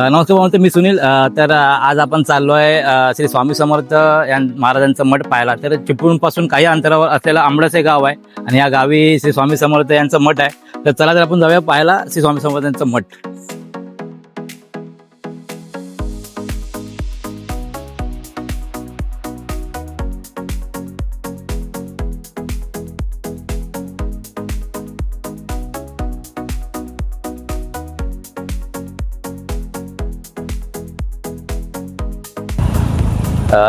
नमस्कार भाऊ, मी सुनील. तर आज आपण चाललो आहे श्री स्वामी समर्थ महाराजांचं मठ पाहायला. तर चिपळूणपासून काही अंतरावर असलेलं आंबडस हे गाव आहे आणि या गावी श्री स्वामी समर्थ यांचं मठ आहे. तर चला तर आपण जाऊया पाहायला श्री स्वामी समर्थ यांचं मठ.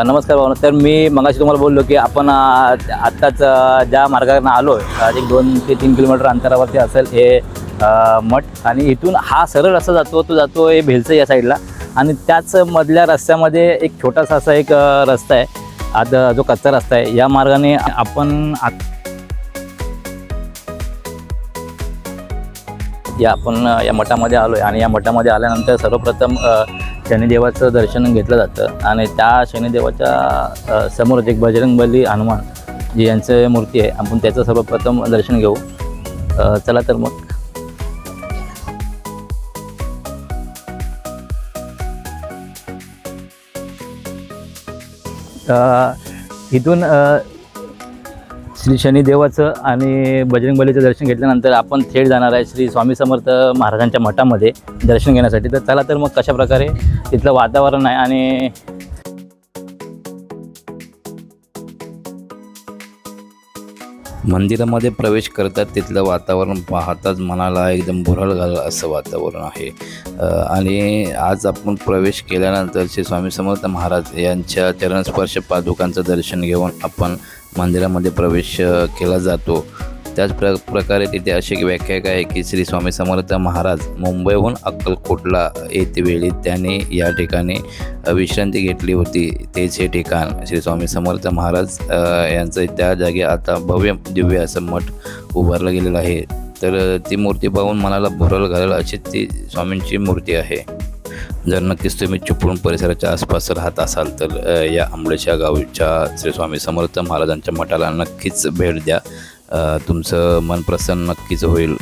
नमस्कार भाऊ. तर मी मगाशी तुम्हाला बोललो की आपण आत्ताच ज्या मार्गावरून आलो आहे एक 2 ते 3 किलोमीटर अंतरावरती असेल हे मठ. आणि इथून हा सरळ रस्ता जातो हे भेलचं या साईडला. आणि त्याच मधल्या रस्त्यामध्ये एक छोटासा असा एक रस्ता आहे, आता जो कच्चा रस्ता आहे. या मार्गाने आपण या मठामध्ये आलो आहे. आणि या मठामध्ये आल्यानंतर सर्वप्रथम शनिदेवाचं दर्शन घेतलं जातं. आणि त्या शनिदेवाच्या समोरच एक बजरंगबली हनुमान जी यांचं मूर्ती आहे, आपण त्याचं सर्वप्रथम दर्शन घेऊ. चला तर मग. इथून श्री शनिदेवाचं आणि बजरंगबलीचं दर्शन घेतल्यानंतर आपण थेट जाणार आहे श्री स्वामी समर्थ महाराजांच्या मठामध्ये दर्शन घेण्यासाठी. तर चला तर मग कशा प्रकारे तिथलं वातावरण आहे. आणि मंदिरामध्ये प्रवेश करतात तिथलं वातावरण पाहताच मनाला एकदम भुरळ घाल असं वातावरण आहे. आणि आज आपण प्रवेश केल्यानंतर श्री स्वामी समर्थ महाराज यांच्या चरणस्पर्श पादुकांचं दर्शन घेऊन आपण मंदिरामध्ये प्रवेश केला जातो. त्याच प्रकारे तिथे अशी एक व्याख्या आहे की श्री स्वामी समर्थ महाराज मुंबईहून अक्कलकोटला येतेवेळी त्यांनी या ठिकाणी विश्रांती घेतली होती. तेच हे ठिकाण श्री स्वामी समर्थ महाराज यांचं त्या जागी आता भव्य दिव्य असं मठ उभारलं गेलेलं आहे. तर ती मूर्ती पाहून मनाला भुरळ घालेल अशी ती स्वामींची मूर्ती आहे. जर नक्कीच तुम्ही चिपळूण परिसराच्या आसपास राहत असाल तर या आंबळेच्या गावच्या श्री स्वामी समर्थ महाराजांच्या मठाला नक्कीच भेट द्या. तुमचं मन प्रसन्न नक्कीच होईल.